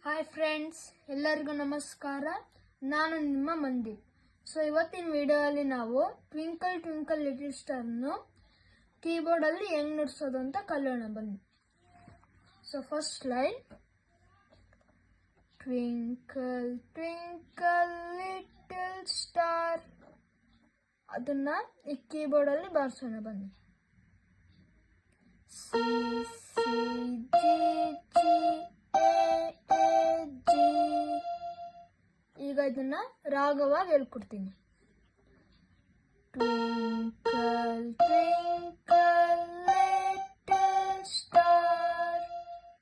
Hi friends, ಎಲ್ಲರಿಗೂ ನಮಸ್ಕಾರ. ನಾನು ನಿಮ್ಮ ಮಂದೀಪ್. ಸೊ ಇವತ್ತಿನ ವಿಡಿಯೋದಲ್ಲಿ ನಾವು ಟ್ವಿಂಕಲ್ ಟ್ವಿಂಕಲ್ ಲಿಟಲ್ ಸ್ಟಾರ್ನು ಕೀಬೋರ್ಡಲ್ಲಿ ಹೆಂಗೆ ನುಡಿಸೋದು ಅಂತ ಕಲಿಯೋಣ ಬನ್ನಿ. So first line, twinkle twinkle little star, ಅದನ್ನ ಈ ಕೀಬೋರ್ಡಲ್ಲಿ ಬಾರಿಸೋಣ ಬನ್ನಿ. C C G G G. ಈಗ ಇದನ್ನ ರಾಗವಾಗಿ ಹೇಳ್ಕೊಡ್ತೀನಿ. Twinkle twinkle little star.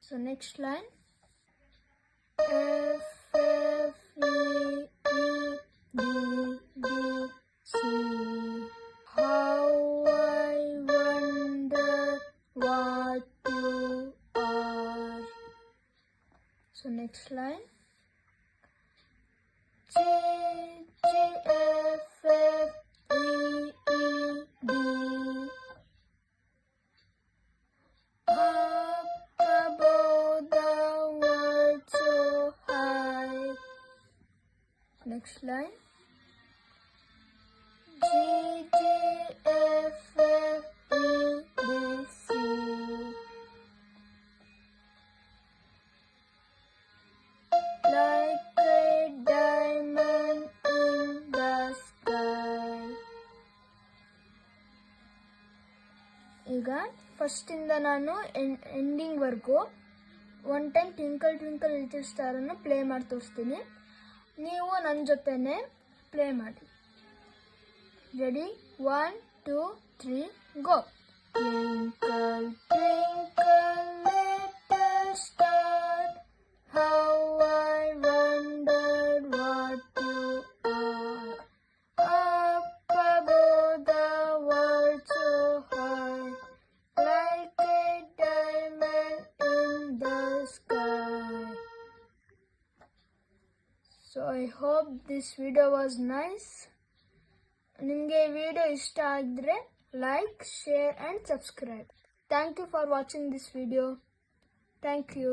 So next line, F F E E D D C. How I wonder what you are. So next line, G G F F E E D. Up above the world so high. Next line, G G F F E D C. Like a diamond in the sky. ಈಗ first ಇಂದ ನಾನು ending ವರ್ಗು one time twinkle twinkle little star ಅನ್ನು play ಮಾಡಿ ತೋರಿಸ್ತೀನಿ. ನೀವು ನನ್ನ ಜೊತೆನೆ ಪ್ಲೇ ಮಾಡಿ. Ready? 1 2 3 go. Twinkle twinkle little star, how I wondered what you are. Up above the world so high, like a diamond in the sky. So I hope this video was nice. ನಿಮಗೆ video ಇಷ್ಟ ಆಗಿದ್ರೆ like, share and subscribe. Thank you for watching this video. Thank you.